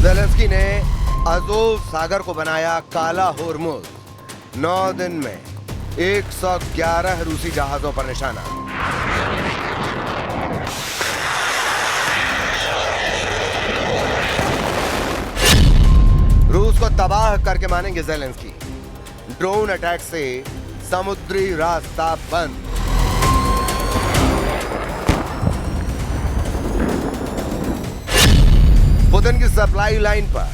Zelensky ने Azov सागर को बनाया काला होर्मुज। 9 दिन में 111 रूसी जहाजों पर निशाना। रूस को तबाह करके मानेंगे ज़ेलेंस्की। ड्रोन अटैक से समुद्री रास्ता बंद। पुतिन की सप्लाई लाइन पर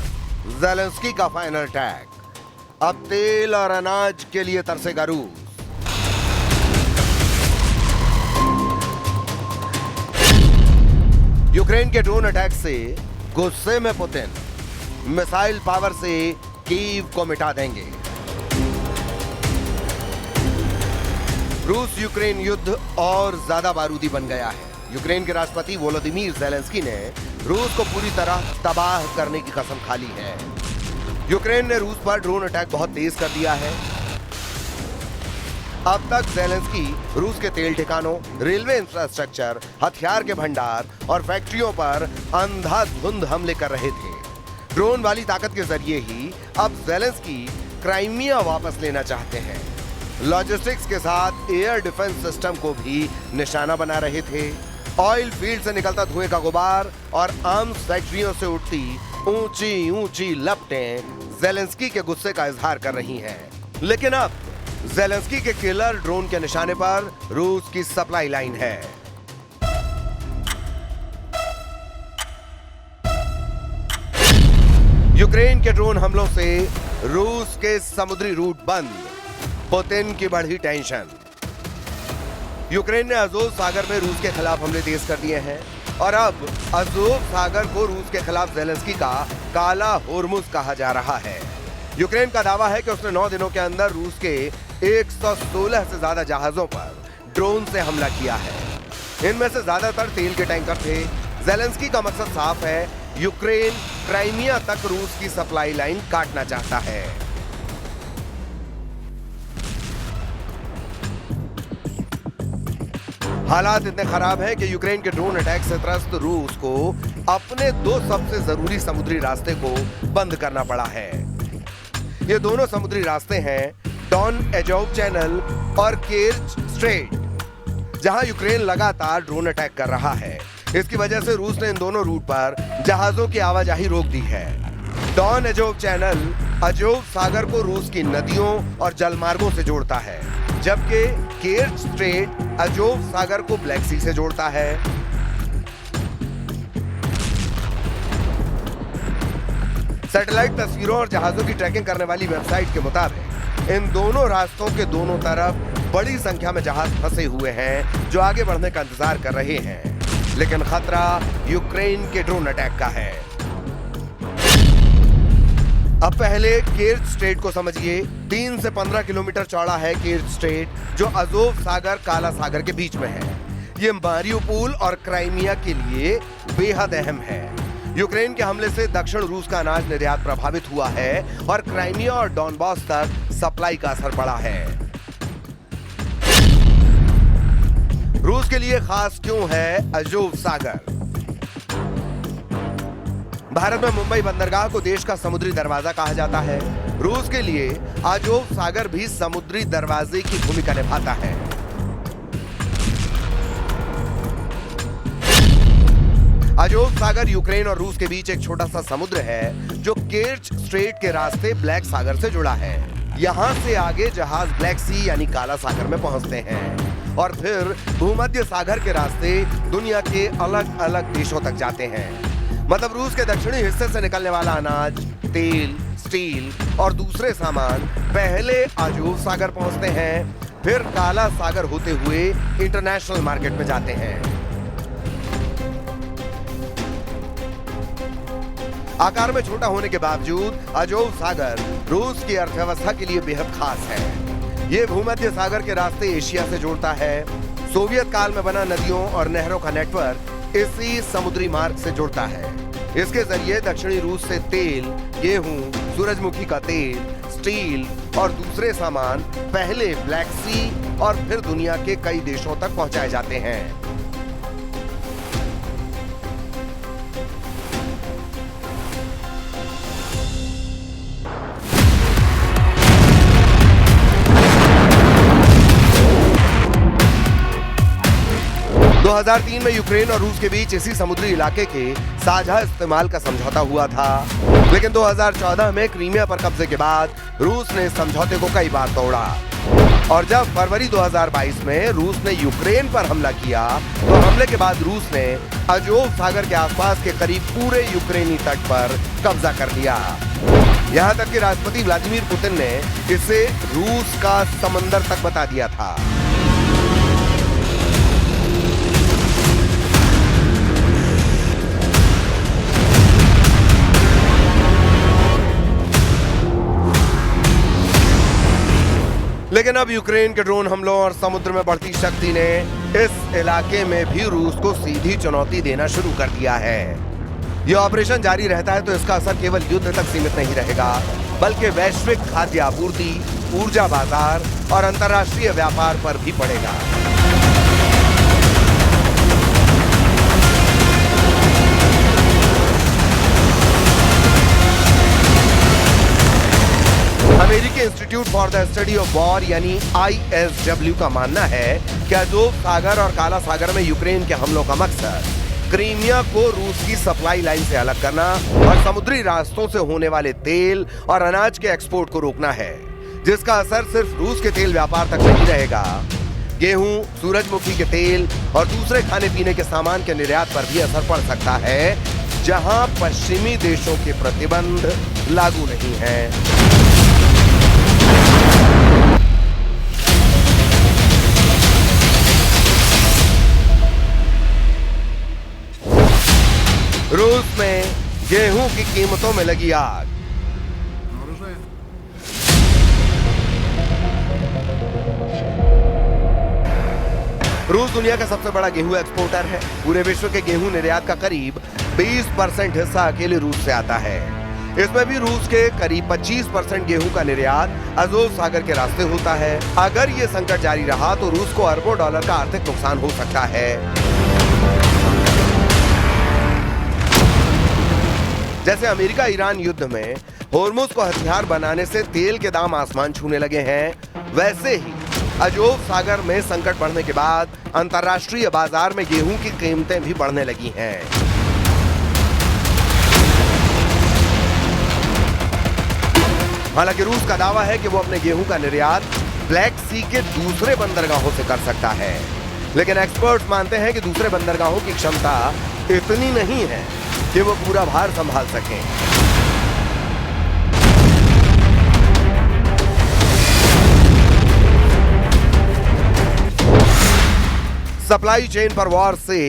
ज़ेलेंस्की का फाइनल अटैक। अब तेल और अनाज के लिए तरसेगा रूस। यूक्रेन के ड्रोन अटैक से गुस्से में पुतिन मिसाइल पावर से कीव को मिटा देंगे। रूस यूक्रेन युद्ध और ज्यादा बारूदी बन गया है। यूक्रेन के राष्ट्रपति वोलोदिमीर ज़ेलेंस्की ने रूस को पूरी तरह तबाह करने की कसम खा ली है। यूक्रेन ने रूस पर ड्रोन अटैक बहुत तेज कर दिया है। अब तक ज़ेलेंस्की रूस के तेल ठिकानों, रेलवे इंफ्रास्ट्रक्चर, हथियार के भंडार और फैक्ट्रियों पर अंधाधुंध हमले कर रहे थे। ड्रोन वाली ताकत के जरिए ही अब ज़ेलेंस्की क्राइमिया वापस लेना चाहते हैं। लॉजिस्टिक्स के साथ एयर डिफेंस सिस्टम को भी निशाना बना रहे थे। ऑयल फील्ड से निकलता धुएं का गुबार और आर्म्स फैक्ट्रियों से उठती ऊंची ऊंची लपटें ज़ेलेंस्की के गुस्से का इजहार कर रही हैं। लेकिन अब ज़ेलेंस्की के किलर ड्रोन के निशाने पर रूस की सप्लाई लाइन है। यूक्रेन के ड्रोन हमलों से रूस के समुद्री रूट बंद। पुतिन की बढ़ी टेंशन। यूक्रेन ने अज़ोव सागर में रूस के खिलाफ हमले तेज कर दिए हैं और अब अज़ोव सागर को रूस के खिलाफ ज़ेलेंस्की का काला होर्मुज कहा जा रहा है। यूक्रेन का दावा है कि उसने 9 दिनों के अंदर रूस के 116 से ज्यादा जहाजों पर ड्रोन से हमला किया है। इनमें से ज्यादातर तेल के टैंकर थे। ज़ेलेंस्की का मकसद साफ है, यूक्रेन क्राइमिया तक रूस की सप्लाई लाइन काटना चाहता है। हालात इतने खराब हैं कि यूक्रेन के ड्रोन अटैक से त्रस्त रूस को अपने 2 सबसे जरूरी समुद्री रास्ते को बंद करना पड़ा है। ये दोनों समुद्री रास्ते हैं डॉन एजोव चैनल और केर्च स्ट्रेट, जहां यूक्रेन लगातार ड्रोन अटैक कर रहा है। इसकी वजह से रूस ने इन दोनों रूट पर जहाजों की आवाजाही रोक दी है। डॉन एजोव चैनल अजोव सागर को रूस की नदियों और जलमार्गों से जोड़ता है, जबकि केर्च स्ट्रेट अजोव सागर को ब्लैक सी से जोड़ता है। सैटेलाइट तस्वीरों और जहाजों की ट्रैकिंग करने वाली वेबसाइट के मुताबिक इन दोनों रास्तों के दोनों तरफ बड़ी संख्या में जहाज फंसे हुए हैं जो आगे बढ़ने का इंतजार कर रहे हैं। लेकिन खतरा यूक्रेन के ड्रोन अटैक का है। अब पहले केर्च स्ट्रेट को समझिए। 3 से 15 किलोमीटर चौड़ा है केर्च स्ट्रेट, जो अज़ोव सागर काला सागर के बीच में है। ये मारिउपोल और क्राइमिया के लिए बेहद अहम है। यूक्रेन के हमले से दक्षिण रूस का अनाज निर्यात प्रभावित हुआ है और क्राइमिया और डॉनबास तक सप्लाई का असर पड़ा है। रूस के लिए खास क्यों है अजोव सागर? भारत में मुंबई बंदरगाह को देश का समुद्री दरवाजा कहा जाता है। रूस के लिए अजोव सागर भी समुद्री दरवाजे की भूमिका निभाता है। अजोव सागर यूक्रेन और रूस के बीच एक छोटा सा समुद्र है जो केर्च स्ट्रेट के रास्ते ब्लैक सागर से जुड़ा है। यहां से आगे जहाज ब्लैक सी यानी काला सागर में पहुंचते हैं और फिर भूमध्य सागर के रास्ते दुनिया के अलग अलग देशों तक जाते हैं। मतलब रूस के दक्षिणी हिस्से से निकलने वाला अनाज, तेल, स्टील और दूसरे सामान पहले अजोव सागर पहुंचते हैं, फिर काला सागर होते हुए इंटरनेशनल मार्केट में जाते हैं। आकार में छोटा होने के बावजूद अजोव सागर रूस की अर्थव्यवस्था के लिए बेहद खास है। ये भूमध्य सागर के रास्ते एशिया से जोड़ता है। सोवियत काल में बना नदियों और नहरों का नेटवर्क इसी समुद्री मार्ग से जुड़ता है। इसके जरिए दक्षिणी रूस से तेल, गेहूं, सूरजमुखी का तेल, स्टील और दूसरे सामान पहले ब्लैक सी और फिर दुनिया के कई देशों तक पहुंचाए जाते हैं। 2003 में यूक्रेन और रूस के बीच इसी समुद्री इलाके के साझा इस्तेमाल का समझौता हुआ था, लेकिन 2014 में क्रीमिया पर कब्जे के बाद रूस ने इस समझौते को कई बार तोड़ा। और जब फरवरी 2022 में रूस ने यूक्रेन पर हमला किया, तो हमले के बाद रूस ने अजोव सागर के आसपास के करीब पूरे यूक्रेनी तट पर कब्जा कर लिया। यहाँ तक कि राष्ट्रपति व्लादिमीर पुतिन ने इसे रूस का समंदर तक बता दिया था। लेकिन अब यूक्रेन के ड्रोन हमलों और समुद्र में बढ़ती शक्ति ने इस इलाके में भी रूस को सीधी चुनौती देना शुरू कर दिया है। यह ऑपरेशन जारी रहता है तो इसका असर केवल युद्ध तक सीमित नहीं रहेगा, बल्कि वैश्विक खाद्य आपूर्ति, ऊर्जा बाजार और अंतर्राष्ट्रीय व्यापार पर भी पड़ेगा। अमेरिकी institute for the study of war यानी ISW का मानना है कि अजोव सागर और काला सागर में यूक्रेन के हमलों का मकसद क्रीमिया को रूस की सप्लाई लाइन से अलग करना और समुद्री रास्तों से होने वाले तेल और अनाज के एक्सपोर्ट को रोकना है, जिसका असर सिर्फ रूस के तेल व्यापार तक नहीं रहेगा। गेहूं, सूरजमुखी के तेल और दूसरे खाने पीने के सामान के निर्यात पर भी असर पड़ सकता है, जहां पश्चिमी देशों के प्रतिबंध लागू नहीं है। रूस में गेहूं की कीमतों में लगी आग। रूस दुनिया का सबसे बड़ा गेहूं एक्सपोर्टर है। पूरे विश्व के गेहूं निर्यात का करीब 20% हिस्सा अकेले रूस से आता है। इसमें भी रूस के करीब 25% गेहूं का निर्यात अजोव सागर के रास्ते होता है। अगर ये संकट जारी रहा तो रूस को अरबों डॉलर का आर्थिक नुकसान हो सकता है। जैसे अमेरिका ईरान युद्ध में होर्मुज को हथियार बनाने से तेल के दाम आसमान छूने लगे हैं, वैसे ही अजोव सागर में संकट बढ़ने के बाद अंतर्राष्ट्रीय बाजार में गेहूं की कीमतें भी बढ़ने लगी हैं। हालांकि रूस का दावा है कि वो अपने गेहूं का निर्यात ब्लैक सी के दूसरे बंदरगाहों से कर सकता है, लेकिन एक्सपर्ट्स मानते हैं कि दूसरे बंदरगाहों की क्षमता इतनी नहीं है कि वो पूरा भार संभाल सकें। सप्लाई चेन पर वॉर से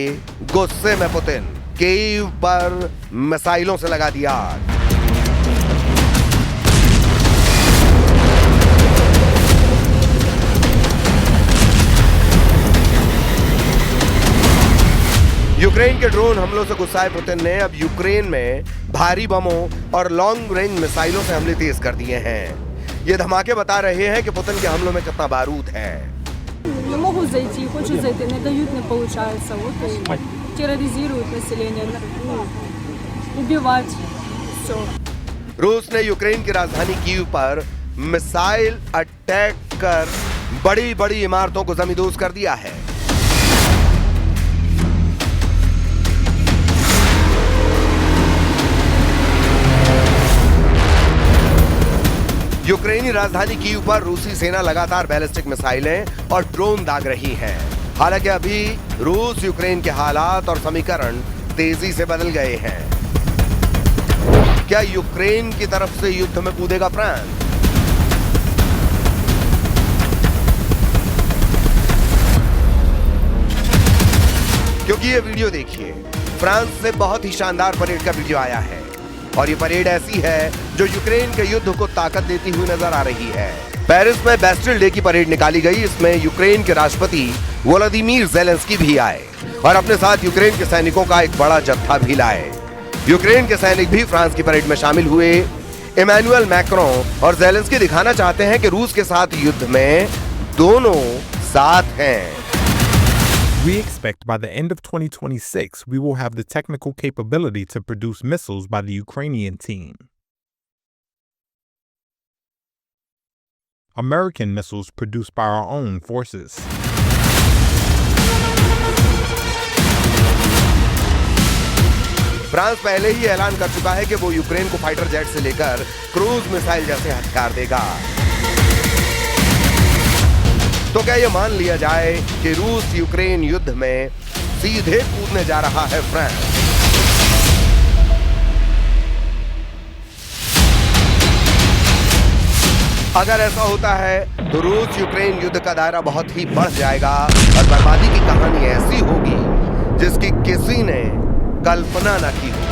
गुस्से में पुतिन कीव पर मिसाइलों से लगा दिया आग। यूक्रेन के ड्रोन हमलों से गुस्साए पुतिन ने अब यूक्रेन में भारी बमों और लॉन्ग रेंज मिसाइलों से हमले तेज कर दिए हैं। ये धमाके बता रहे हैं कि पुतिन के हमलों में कितना बारूद है। Не могу зайти, хочу зайти, не дают, не получается. Вот и терроризируют население, убивать, все. रूस ने यूक्रेन की राजधानी कीव पर मिसाइल अटैक कर बड़ी बड़ी इमारतों को जमींदोज कर दिया है। यूक्रेनी राजधानी कीव पर रूसी सेना लगातार बैलिस्टिक मिसाइलें और ड्रोन दाग रही है। हालांकि अभी रूस यूक्रेन के हालात और समीकरण तेजी से बदल गए हैं। क्या यूक्रेन की तरफ से युद्ध में कूदेगा फ्रांस? क्योंकि ये वीडियो देखिए, फ्रांस से बहुत ही शानदार परेड का वीडियो आया है और ये परेड ऐसी है जो यूक्रेन के युद्ध को ताकत देती हुई नजर आ रही है। पेरिस में बेस्टिल डे की परेड निकाली गई। इसमें यूक्रेन के राष्ट्रपति वोलोदिमीर ज़ेलेंस्की भी आए और अपने साथ यूक्रेन के सैनिकों का एक बड़ा जत्था भी लाए। यूक्रेन के सैनिक भी फ्रांस की परेड में शामिल हुए। इमैनुअल मैक्रों और ज़ेलेंस्की दिखाना चाहते हैं कि रूस के साथ युद्ध में दोनों साथ हैं। We expect by the end of 2026, we will have the technical capability to produce missiles by the Ukrainian team. American missiles produced by our own forces. France पहले ही ऐलान कर चुका है कि वो यूक्रेन को फाइटर जेट से लेकर क्रूज मिसाइल जैसे हथियार देगा। तो क्या यह मान लिया जाए कि रूस यूक्रेन युद्ध में सीधे कूदने जा रहा है फ्रांस? अगर ऐसा होता है तो रूस यूक्रेन युद्ध का दायरा बहुत ही बढ़ जाएगा और बर्बादी की कहानी ऐसी होगी जिसकी किसी ने कल्पना न की हो।